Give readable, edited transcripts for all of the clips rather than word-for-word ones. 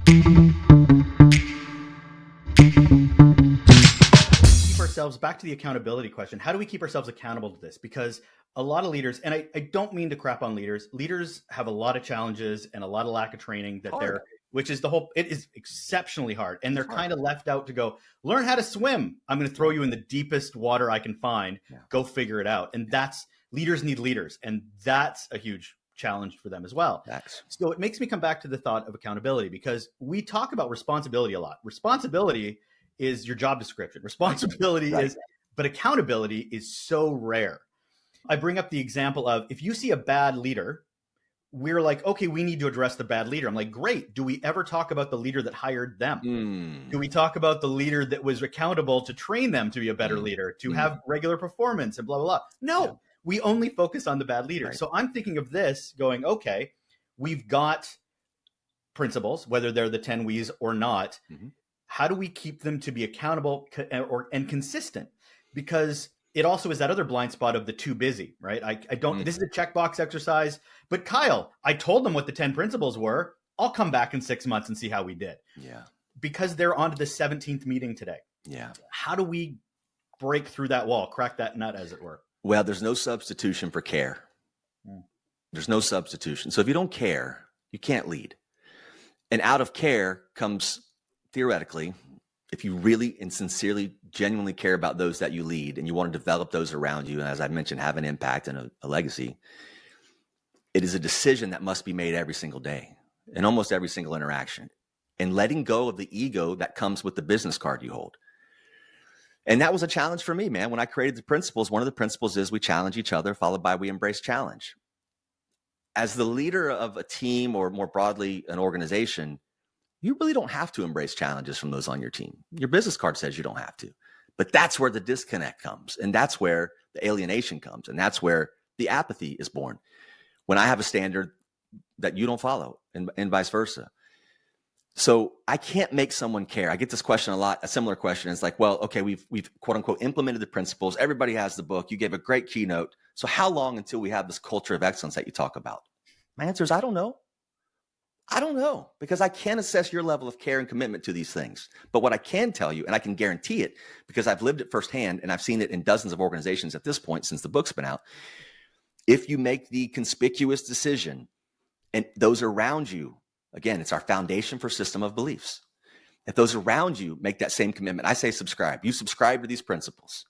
Keep ourselves back to the accountability question. How do we keep ourselves accountable to this? Because a lot of leaders, and I don't mean to crap on leaders have a lot of challenges and a lot of lack of training that Hard. which is the whole, it is exceptionally hard. And they're It's hard. kind of left out to go, learn how to swim. I'm going to throw you in the deepest water I can find. Yeah. Go figure it out. And leaders need leaders. And that's a huge challenge for them as well. Facts. So it makes me come back to the thought of accountability, because we talk about responsibility a lot. Responsibility is your job description. Responsibility is, but accountability is so rare. I bring up the example of, if you see a bad leader, we're like, okay, we need to address the bad leader. I'm like, great. Do we ever talk about the leader that hired them? Do we talk about the leader that was accountable to train them to be a better leader, to have regular performance and blah, blah, blah? No, we only focus on the bad leader. Right. So I'm thinking of this going, okay, we've got principles, whether they're the 10 W's or not. How do we keep them to be accountable and consistent? Because it also is that other blind spot of the too busy, right? I don't, this is a checkbox exercise, but Kyle, I told them what the 10 principles were. I'll come back in 6 months and see how we did. Yeah. Because they're on to the 17th meeting today. Yeah. How do we break through that wall, crack that nut, as it were? Well, there's no substitution for care. There's no substitution. So if you don't care, you can't lead. And out of care comes, theoretically, if you really and sincerely, genuinely care about those that you lead and you want to develop those around you, and as I mentioned, have an impact and a legacy, it is a decision that must be made every single day in almost every single interaction, and letting go of the ego that comes with the business card you hold. And that was a challenge for me, man. When I created the principles, one of the principles is we challenge each other, followed by we embrace challenge. As the leader of a team, or more broadly, an organization, you really don't have to embrace challenges from those on your team. Your business card says you don't have to, but that's where the disconnect comes. And that's where the alienation comes. And that's where the apathy is born. When I have a standard that you don't follow, and vice versa. So I can't make someone care. I get this question a lot. A similar question is like, well, okay, we've quote unquote implemented the principles. Everybody has the book. You gave a great keynote. So how long until we have this culture of excellence that you talk about? My answer is, I don't know. I don't know, because I can't assess your level of care and commitment to these things. But what I can tell you, and I can guarantee it because I've lived it firsthand and I've seen it in dozens of organizations at this point since the book's been out. If you make the conspicuous decision and those around you, again, it's our foundation for system of beliefs. If those around you make that same commitment, I say subscribe. You subscribe to these principles.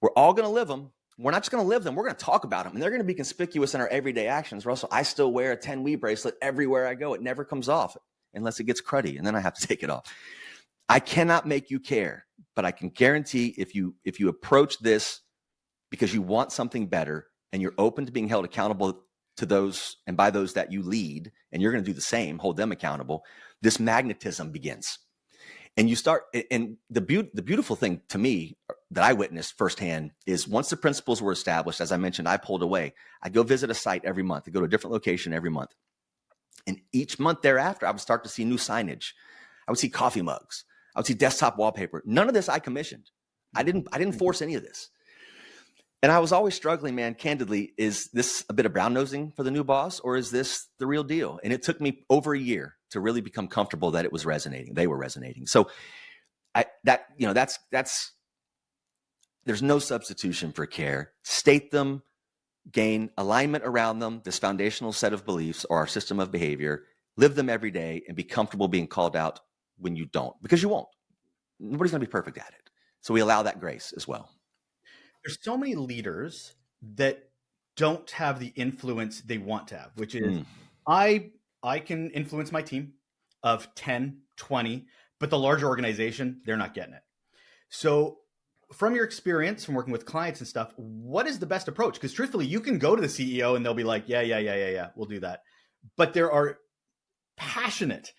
We're all going to live them. We're not just going to live them. We're going to talk about them, and they're going to be conspicuous in our everyday actions. Russell, I still wear a 10-week bracelet everywhere I go. It never comes off unless it gets cruddy, and then I have to take it off. I cannot make you care, but I can guarantee if you approach this because you want something better and you're open to being held accountable to those and by those that you lead, and you're going to do the same, hold them accountable, this magnetism begins. And you start, and the beautiful thing to me that I witnessed firsthand is once the principles were established, as I mentioned, I pulled away. I go visit a site every month. I go to a different location every month. And each month thereafter, I would start to see new signage. I would see coffee mugs. I would see desktop wallpaper. None of this I commissioned. I didn't force any of this. And I was always struggling, man, candidly, is this a bit of brown nosing for the new boss, or is this the real deal? And it took me over a year to really become comfortable that it was resonating. They were resonating. So there's no substitution for care. State them, gain alignment around them, this foundational set of beliefs or our system of behavior, live them every day, and be comfortable being called out when you don't, because you won't. Nobody's going to be perfect at it. So we allow that grace as well. There's so many leaders that don't have the influence they want to have, which is I can influence my team of 10, 20, but the larger organization, they're not getting it. So from your experience from working with clients and stuff, what is the best approach? Because truthfully, you can go to the CEO and they'll be like, yeah, we'll do that. But there are passionate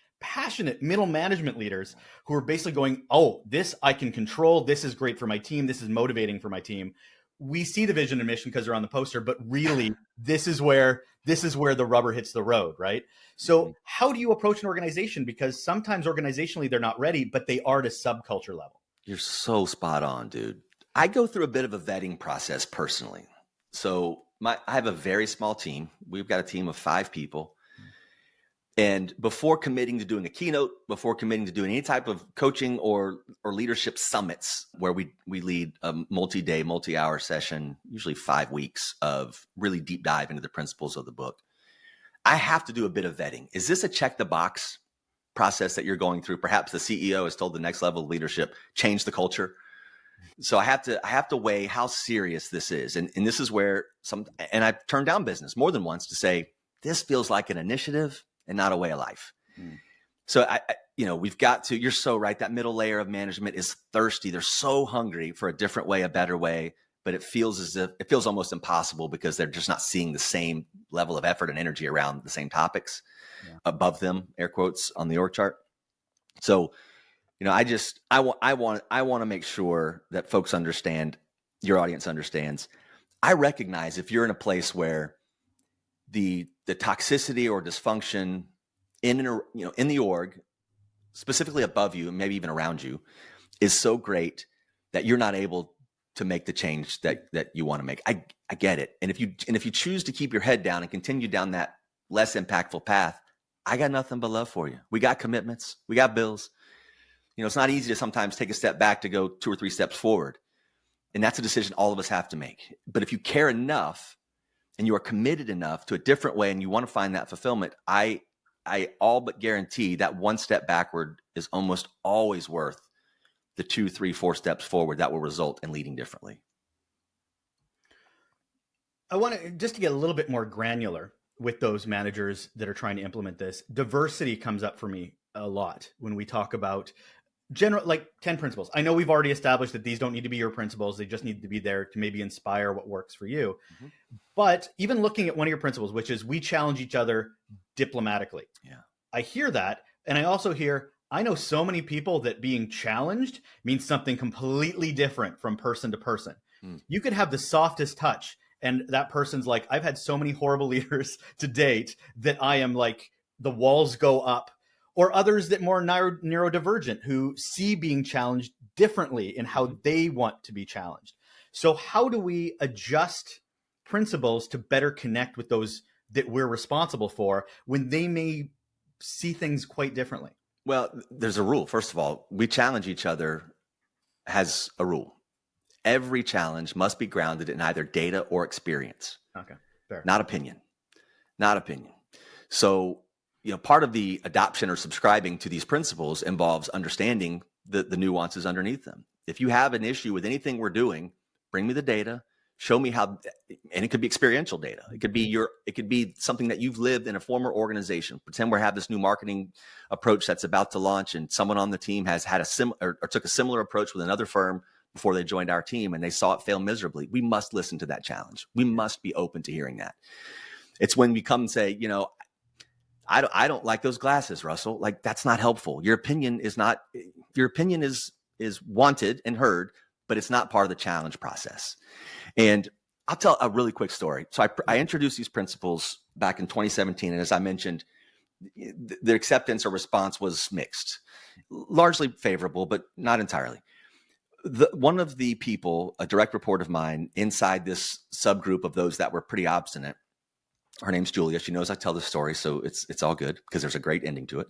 middle management leaders who are basically going, oh, this I can control. This is great for my team. This is motivating for my team. We see the vision and mission because they're on the poster, but really this is where the rubber hits the road, right? So how do you approach an organization? Because sometimes organizationally they're not ready, but they are at a subculture level. You're so spot on, dude. I go through a bit of a vetting process personally. So I have a very small team. We've got a team of 5 people. And before committing to doing a keynote, before committing to doing any type of coaching or leadership summits where we lead a multi-day, multi-hour session, usually 5 weeks of really deep dive into the principles of the book, I have to do a bit of vetting. Is this a check the box process that you're going through? Perhaps the CEO has told the next level of leadership, change the culture. So I have to weigh how serious this is. And this is where I've turned down business more than once to say, this feels like an initiative and not a way of life. So we've got to, you're so right. That middle layer of management is thirsty. They're so hungry for a different way, a better way, but it feels almost impossible because they're just not seeing the same level of effort and energy around the same topics above them, air quotes, on the org chart. So, I want to make sure that folks understand, your audience understands. I recognize if you're in a place where the toxicity or dysfunction in the org, specifically above you, and maybe even around you, is so great that you're not able to make the change that you want to make. I get it. And if you choose to keep your head down and continue down that less impactful path, I got nothing but love for you. We got commitments. We got bills. It's not easy to sometimes take a step back to go 2 or 3 steps forward. And that's a decision all of us have to make. But if you care enough and you are committed enough to a different way and you want to find that fulfillment, I all but guarantee that 1 step backward is almost always worth the 2, 3, 4 steps forward that will result in leading differently. I want to just to get a little bit more granular with those managers that are trying to implement this. Diversity comes up for me a lot when we talk about general, like 10 principles. I know we've already established that these don't need to be your principles. They just need to be there to maybe inspire what works for you. Mm-hmm. But even looking at one of your principles, which is we challenge each other diplomatically. Yeah. I hear that. And I also hear, I know so many people that being challenged means something completely different from person to person. You could have the softest touch and that person's like, I've had so many horrible leaders to date that I am like, the walls go up. Or others that more neurodivergent who see being challenged differently in how they want to be challenged. So how do we adjust principles to better connect with those that we're responsible for when they may see things quite differently? Well, there's a rule. First of all, we challenge each other has a rule. Every challenge must be grounded in either data or experience. Okay, fair. Not opinion. So, part of the adoption or subscribing to these principles involves understanding the nuances underneath them. If you have an issue with anything we're doing, bring me the data, show me how, and it could be experiential data. It could be something that you've lived in a former organization. Pretend we have this new marketing approach that's about to launch and someone on the team has had or took a similar approach with another firm before they joined our team and they saw it fail miserably. We must listen to that challenge. We must be open to hearing that. It's when we come and say, I don't like those glasses, Russell. Like, that's not helpful. Your opinion is wanted and heard, but it's not part of the challenge process. And I'll tell a really quick story. So I introduced these principles back in 2017. And as I mentioned, the acceptance or response was mixed, largely favorable, but not entirely. One of the people, a direct report of mine inside this subgroup of those that were pretty obstinate, her name's Julia. She knows I tell this story, so it's all good because there's a great ending to it.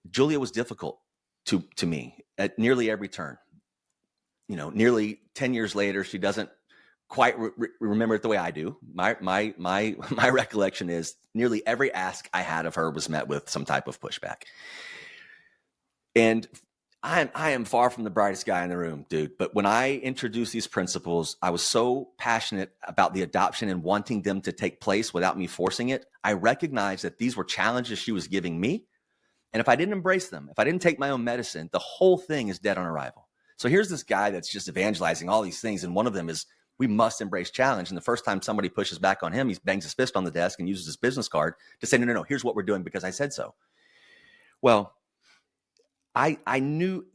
Julia was difficult to me at nearly every turn. Nearly 10 years later, she doesn't quite remember it the way I do. My recollection is nearly every ask I had of her was met with some type of pushback. And I am far from the brightest guy in the room, dude. But when I introduced these principles, I was so passionate about the adoption and wanting them to take place without me forcing it. I recognized that these were challenges she was giving me. And if I didn't embrace them, if I didn't take my own medicine, the whole thing is dead on arrival. So here's this guy that's just evangelizing all these things. And one of them is we must embrace challenge. And the first time somebody pushes back on him, he bangs his fist on the desk and uses his business card to say, no, here's what we're doing because I said so. Well, I knew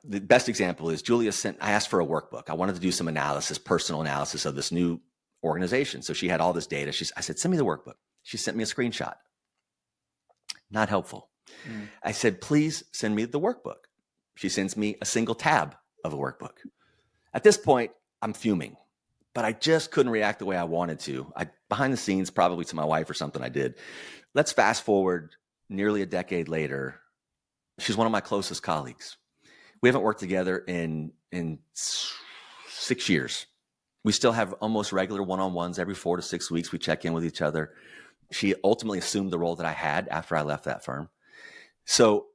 the best example is Julia I asked for a workbook. I wanted to do some analysis, personal analysis of this new organization. So she had all this data. I said, send me the workbook. She sent me a screenshot. Not helpful. I said, please send me the workbook. She sends me a single tab of a workbook. At this point, I'm fuming. but I just couldn't react the way I wanted to. Behind the scenes, probably to my wife or something I did. Let's fast forward nearly a decade later. She's one of my closest colleagues. We haven't worked together in 6 years. We still have almost regular one-on-ones every 4 to 6 weeks. We check in with each other. She ultimately assumed the role that I had after I left that firm. So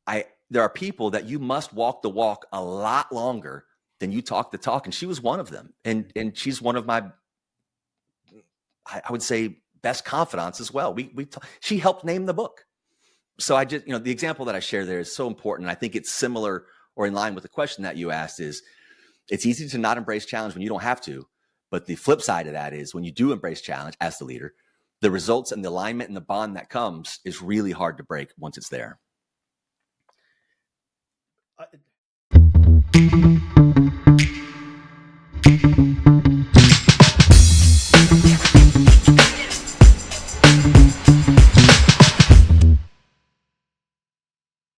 there are people that you must walk the walk a lot longer than you talk the talk. And she was one of them. And she's one of my, I would say, best confidants as well. She helped name the book. So I just, the example that I share there is so important. I think it's similar or in line with the question that you asked is, it's easy to not embrace challenge when you don't have to. But the flip side of that is when you do embrace challenge as the leader, the results and the alignment and the bond that comes is really hard to break once it's there.